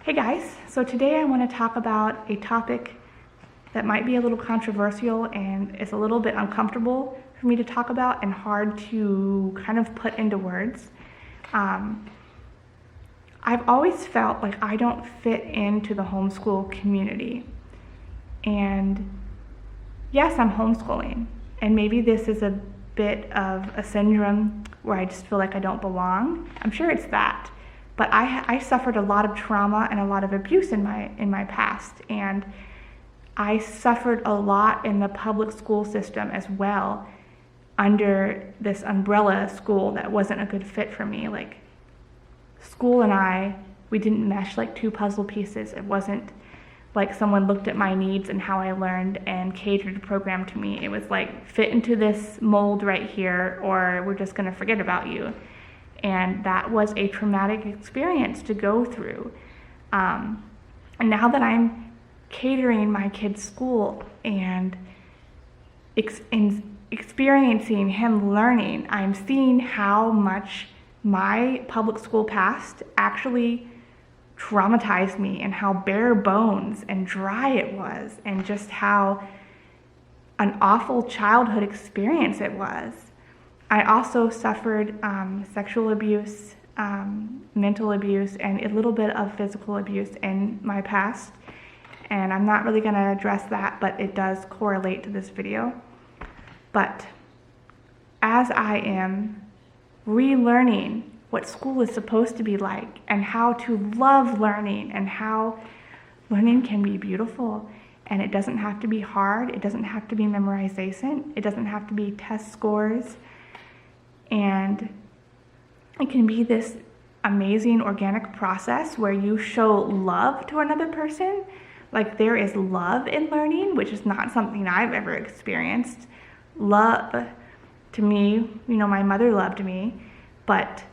Hey guys, so today I want to talk about a topic that might be a little controversial and is a little bit uncomfortable for me to talk about and hard to kind of put into words. I've always felt like I don't fit into the homeschool community. And yes, I'm homeschooling, and maybe this is a bit of a syndrome where I just feel like I don't belong. I'm sure it's that. But I suffered a lot of trauma and a lot of abuse in my past, and I suffered a lot in the public school system as well, under this umbrella school that wasn't a good fit for me. Like, school and we didn't mesh like two puzzle pieces. It wasn't like someone looked at my needs and how I learned and catered a program to me. It was like, fit into this mold right here, or we're just gonna forget about you. And that was a traumatic experience to go through. And now that I'm catering my kid's school and experiencing him learning, I'm seeing how much my public school past actually traumatized me, and how bare bones and dry it was, and just how an awful childhood experience it was. I also suffered sexual abuse, mental abuse, and a little bit of physical abuse in my past. And I'm not really gonna address that, but it does correlate to this video. But as I am relearning what school is supposed to be like, and how to love learning, and how learning can be beautiful, and it doesn't have to be hard, it doesn't have to be memorization, it doesn't have to be test scores, and it can be this amazing organic process where you show love to another person. Like, there is love in learning, which is not something I've ever experienced. Love, to me, my mother loved me, but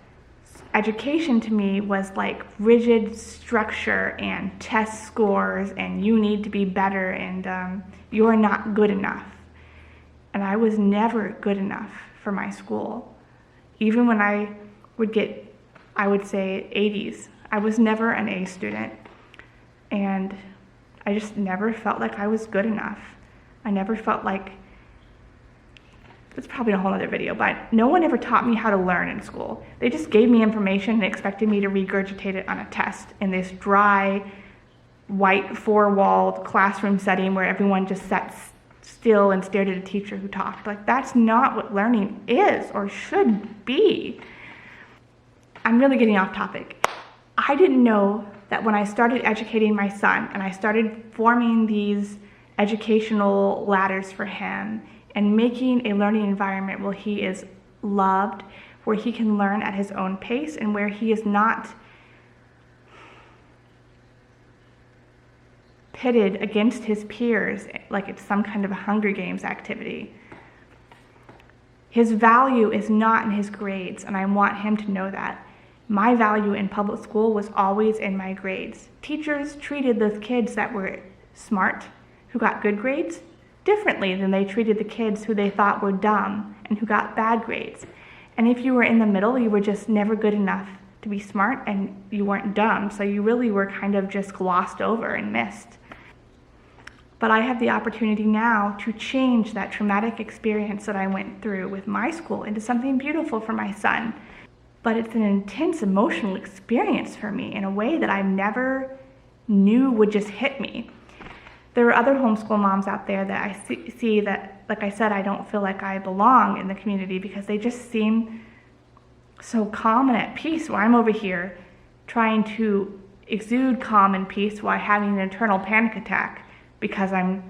education to me was like rigid structure and test scores, and you need to be better, and you're not good enough. And I was never good enough for my school. Even when I would get, I would say, 80s, I was never an A student. And I just never felt like I was good enough. I never felt like, it's probably a whole other video, but no one ever taught me how to learn in school. They just gave me information and expected me to regurgitate it on a test in this dry, white, four-walled classroom setting where everyone just sat still and stared at a teacher who talked. Like, that's not what learning is or should be. I'm really getting off topic. I didn't know that when I started educating my son and I started forming these educational ladders for him and making a learning environment where he is loved, where he can learn at his own pace, and where he is not pitted against his peers like it's some kind of a Hunger Games activity. His value is not in his grades, and I want him to know that. My value in public school was always in my grades. Teachers treated those kids that were smart, who got good grades, differently than they treated the kids who they thought were dumb and who got bad grades. And if you were in the middle, you were just never good enough to be smart, and you weren't dumb, so you really were kind of just glossed over and missed. But I have the opportunity now to change that traumatic experience that I went through with my school into something beautiful for my son. But it's an intense emotional experience for me in a way that I never knew would just hit me. There are other homeschool moms out there that I see that, like I said, I don't feel like I belong in the community because they just seem so calm and at peace, while I'm over here trying to exude calm and peace while having an internal panic attack because I'm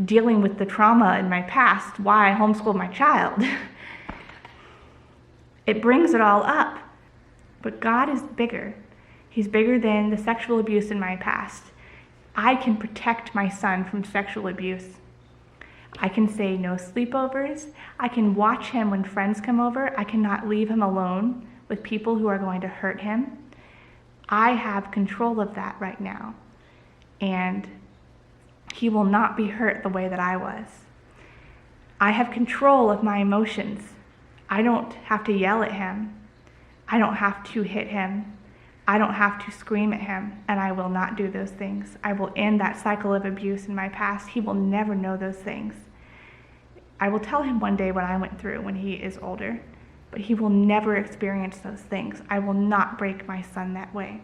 dealing with the trauma in my past, why I homeschooled my child. It brings it all up. But God is bigger. He's bigger than the sexual abuse in my past. I can protect my son from sexual abuse. I can say no sleepovers. I can watch him when friends come over. I cannot leave him alone with people who are going to hurt him. I have control of that right now. And he will not be hurt the way that I was. I have control of my emotions. I don't have to yell at him. I don't have to hit him. I don't have to scream at him, and I will not do those things. I will end that cycle of abuse in my past. He will never know those things. I will tell him one day what I went through when he is older, but he will never experience those things. I will not break my son that way.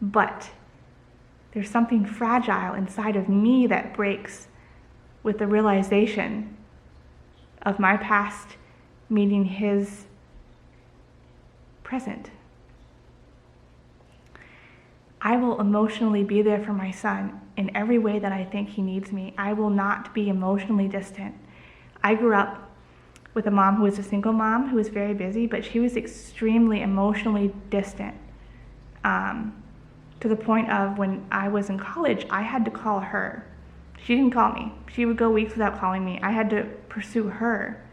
But there's something fragile inside of me that breaks with the realization of my past meeting his present. I will emotionally be there for my son in every way that I think he needs me. I will not be emotionally distant. I grew up with a mom who was a single mom who was very busy, but she was extremely emotionally distant. To the point of when I was in college, I had to call her. She didn't call me. She would go weeks without calling me. I had to pursue her.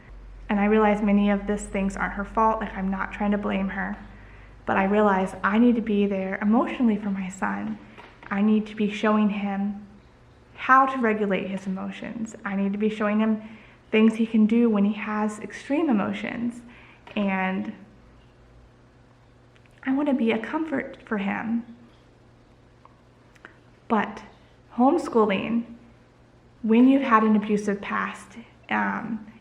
And I realized many of these things aren't her fault. Like, I'm not trying to blame her. But I realized I need to be there emotionally for my son. I need to be showing him how to regulate his emotions. I need to be showing him things he can do when he has extreme emotions. And I want to be a comfort for him. But homeschooling, when you've had an abusive past,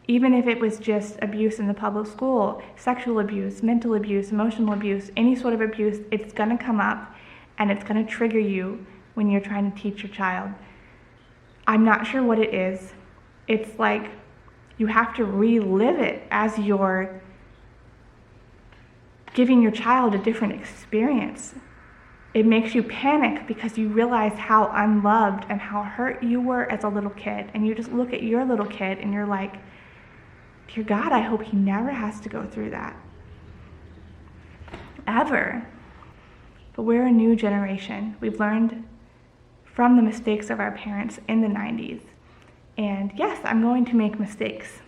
even if it was just abuse in the public school, sexual abuse, mental abuse, emotional abuse, any sort of abuse, it's going to come up and it's going to trigger you when you're trying to teach your child. I'm not sure what it is. It's like you have to relive it as you're giving your child a different experience. It makes you panic because you realize how unloved and how hurt you were as a little kid. And you just look at your little kid and you're like, dear God, I hope he never has to go through that. Ever. But we're a new generation. We've learned from the mistakes of our parents in the 90s. And yes, I'm going to make mistakes.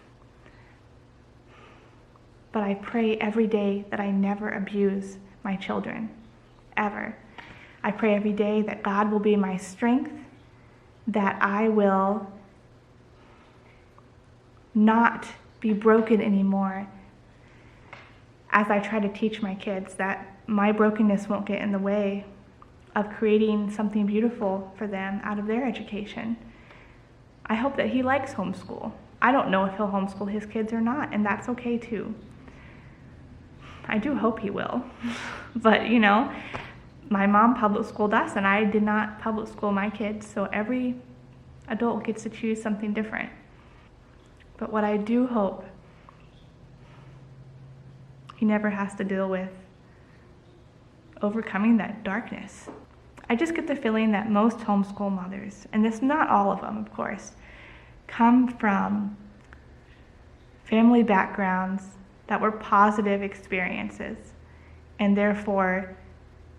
But I pray every day that I never abuse my children. Ever. I pray every day that God will be my strength, that I will not be broken anymore as I try to teach my kids, that my brokenness won't get in the way of creating something beautiful for them out of their education. I hope that he likes homeschool. I don't know if he'll homeschool his kids or not, and that's okay too. I do hope he will. But, you know, my mom public schooled us, and I did not public school my kids, so every adult gets to choose something different. But what I do hope he never has to deal with overcoming that darkness. I just get the feeling that most homeschool mothers, and this not all of them, of course, come from family backgrounds that were positive experiences, and therefore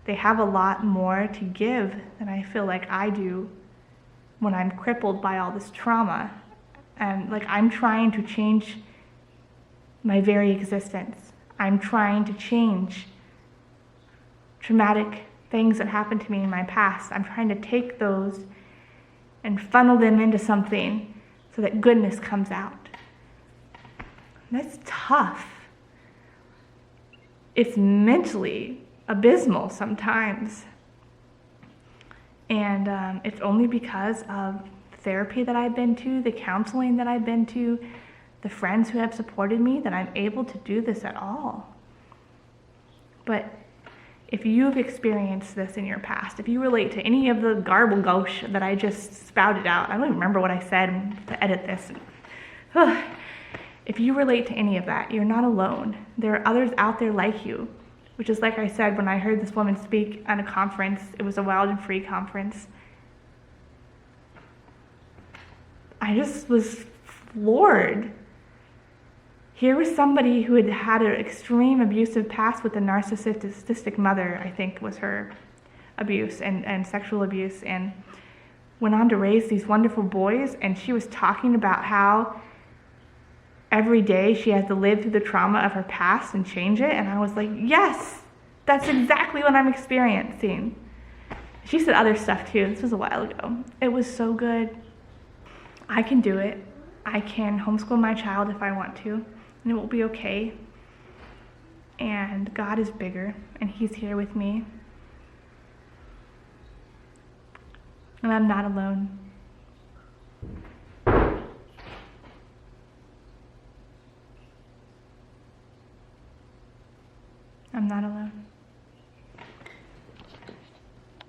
they have a lot more to give than I feel like I do when I'm crippled by all this trauma. And like, I'm trying to change my very existence. I'm trying to change traumatic things that happened to me in my past. I'm trying to take those and funnel them into something so that goodness comes out. That's tough. It's mentally abysmal sometimes. And it's only because of therapy that I've been to, the counseling that I've been to, the friends who have supported me, that I'm able to do this at all. But if you've experienced this in your past, if you relate to any of the garble gauche that I just spouted out, I don't even remember what I said to edit this. If you relate to any of that, you're not alone. There are others out there like you, which is like I said when I heard this woman speak at a conference. It was a Wild and Free conference. I just was floored. Here was somebody who had had an extreme abusive past with a narcissistic mother, I think was her abuse and sexual abuse, and went on to raise these wonderful boys, and she was talking about how every day she has to live through the trauma of her past and change it, and I was like, yes, that's exactly what I'm experiencing. She said other stuff too. This was a while ago. It was so good. I can do it. I can homeschool my child if I want to, and it will be okay. and God is bigger, and He's here with me. And I'm not alone. I'm not alone.